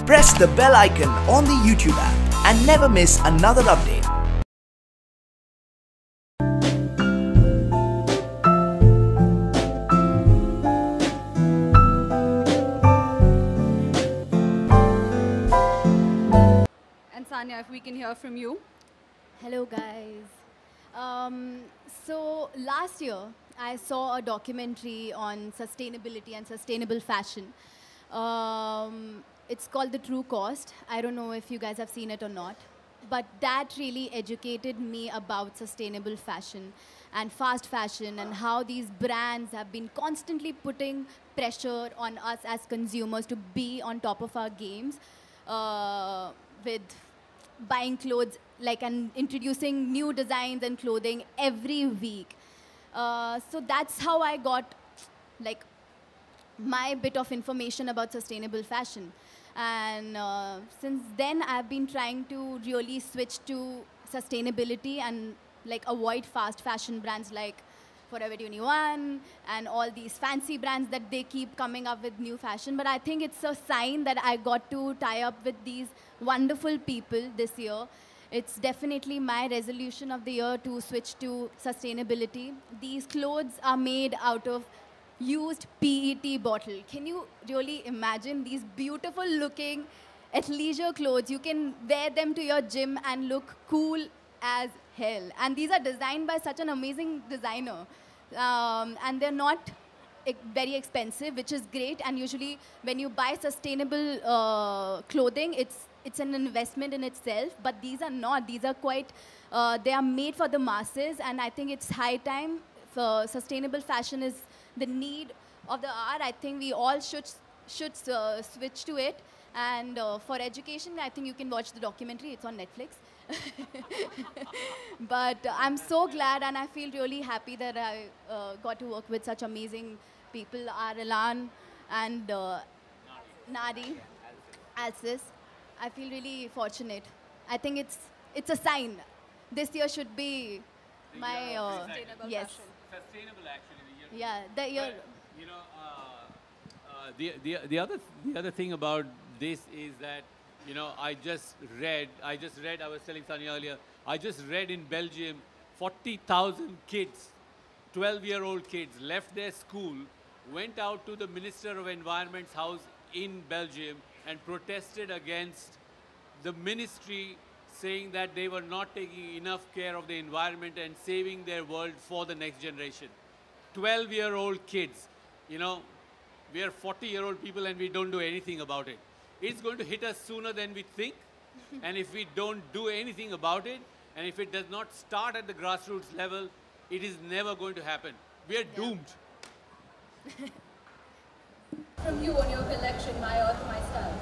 Press the bell icon on the YouTube app and never miss another update. And Sanya, if we can hear from you. Hello guys. So last year I saw a documentary on sustainability and sustainable fashion. It's called The True Cost. I don't know if you guys have seen it or not, but that really educated me about sustainable fashion and fast fashion and how these brands have been constantly putting pressure on us as consumers to be on top of our games with buying clothes and introducing new designs and clothing every week. So that's how I got my bit of information about sustainable fashion. And since then, I've been trying to really switch to sustainability and avoid fast fashion brands like Forever 21 and all these fancy brands that they keep coming up with new fashion. But I think it's a sign that I got to tie up with these wonderful people this year. It's definitely my resolution of the year to switch to sustainability. These clothes are made out of used PET bottle. Can you really imagine these beautiful looking athleisure clothes? You can wear them to your gym and look cool as hell. And these are designed by such an amazing designer. And they're not very expensive, which is great. And usually when you buy sustainable clothing, it's an investment in itself. But these are not. These are quite, they are made for the masses. And I think it's high time for sustainable fashion is the need of the hour. I think we all should switch to it. And for education, I think you can watch the documentary. It's on Netflix. But I'm so glad and I feel really happy that I got to work with such amazing people, Alan and Nadi, Alsis. I feel really fortunate. I think it's a sign. This year should be my Sustainable yes. fashion. Sustainable, actually. Yeah, the year. The other thing about this is that I just read. I was telling Sanya earlier. I just read in Belgium, 40,000 kids, 12-year-old kids, left their school, went out to the Minister of Environment's house in Belgium and protested against the ministry, saying that they were not taking enough care of the environment and saving their world for the next generation. 12-year-old kids, we are 40-year-old people and we don't do anything about it. It's going to hit us sooner than we think. And if we don't do anything about it, and if it does not start at the grassroots level, it is never going to happen. We are doomed. From you on your collection, My Earth, My Style.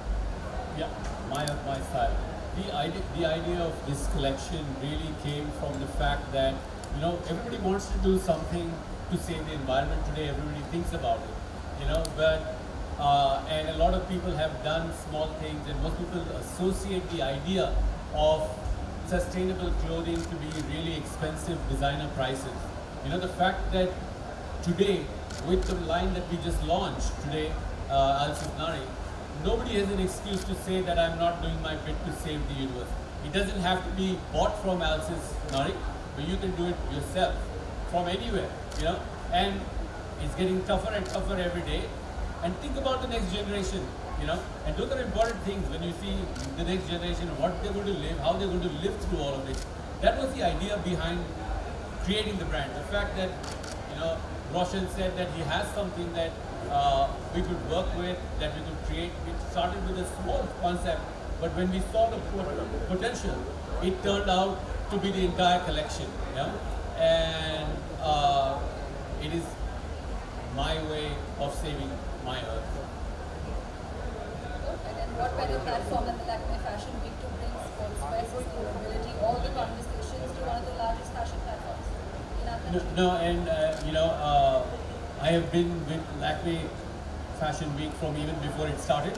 Yeah, My Earth, My Style. The idea of this collection really came from the fact that, everybody wants to do something to save the environment today. Everybody thinks about it, and a lot of people have done small things, and most people associate the idea of sustainable clothing to be really expensive designer prices. The fact that today, with the line that we just launched today, Alsis Nari, nobody has an excuse to say that I'm not doing my bit to save the universe. It doesn't have to be bought from Alsis Nari, but you can do it yourself from anywhere, and it's getting tougher and tougher every day. And think about the next generation, and those are important things when you see the next generation, what they're going to live, how they're going to live through all of it. That was the idea behind creating the brand. The fact that, Roshan said that he has something that we could work with, that we could create. It started with a small concept, but when we saw the potential, it turned out to be the entire collection, and it is my way of saving my Earth. Okay, and what better platform than the Lakme Fashion Week to bring sportswear, sustainability, all the conversations to one of the largest fashion platforms in our country? No, and I have been with Lakme Fashion Week from even before it started,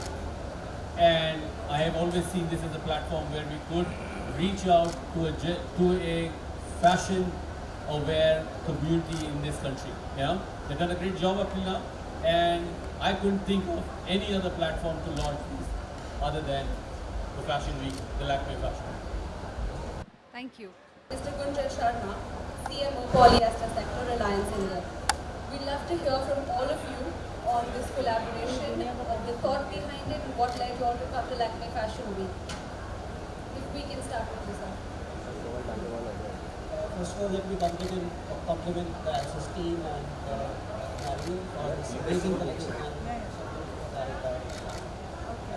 and I have always seen this as a platform where we could reach out to a fashion-aware community in this country. They've done a great job up till now, and I couldn't think of any other platform to launch this. other than the Fashion Week, the Lakme Fashion Week. Thank you. Mr. Gunjan Sharma, CMO Polyester Sector Reliance India. We'd love to hear from all of you on this collaboration, the thought behind it, and what led you all to come to Lakme Fashion Week. If we can start with this one. First of all, let me compliment the Access team and Nari for this amazing collection.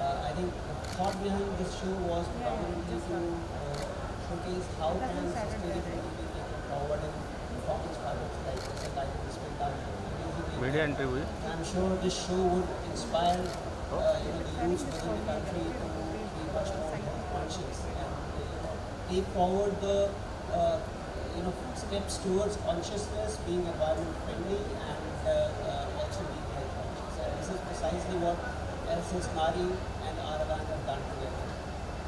I think the thought behind this show was predominantly to showcase how can sustainability be taken forward in performance fabrics like this and like this been done. Media interview. I'm sure this show would inspire the youth within the country to be much more conscious and take forward the steps towards consciousness, being environment friendly, and also being health conscious. And this is precisely what LCS Nari and Anand have done together.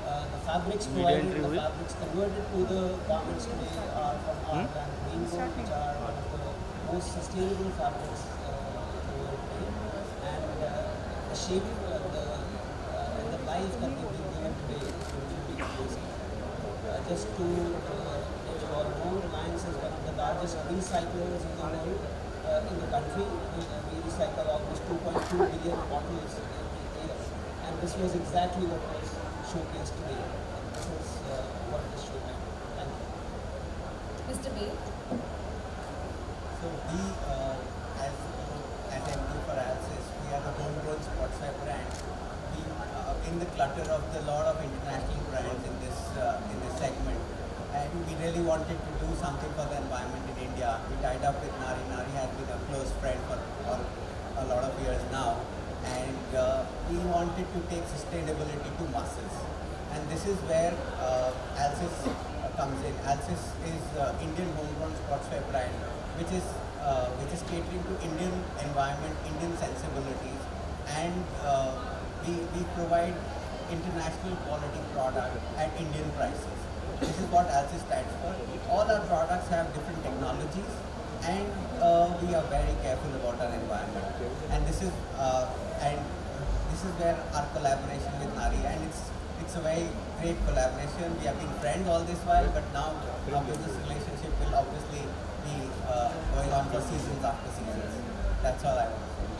The fabrics provided, the fabrics converted to the garments today are from our brand Rainbow, which are one of the most sustainable fabrics in the world today. And the shape and the life that we've been given today is going to be amazing. Just to let you all know, Reliance is one of the largest recyclers in the world, in the country. We recycle almost 2.2 billion bottles every year. And this was exactly what was showcased today. This is what this show meant. Thank you. Mr. Bay. So we, as MD for Alsis, we are the homegrown sportswear brand. We, in the clutter of the lot of international brands in this segment, and we really wanted to do something for the environment in India. We tied up with Nari. Nari has been a close friend for a lot of years now, and we wanted to take sustainability to masses. And this is where Alsis comes in. Alsis is Indian homegrown sportswear brand, which is catering to Indian environment, Indian sensibilities, and we provide international quality product at Indian prices. This is what Alsis stands for. All our products have different technologies, and we are very careful about our environment. And this is where our collaboration with Nari, and it's a very great collaboration. We have been friends all this while, but now our business relationship will obviously be going on for seasons after seasons. That's all I want to say.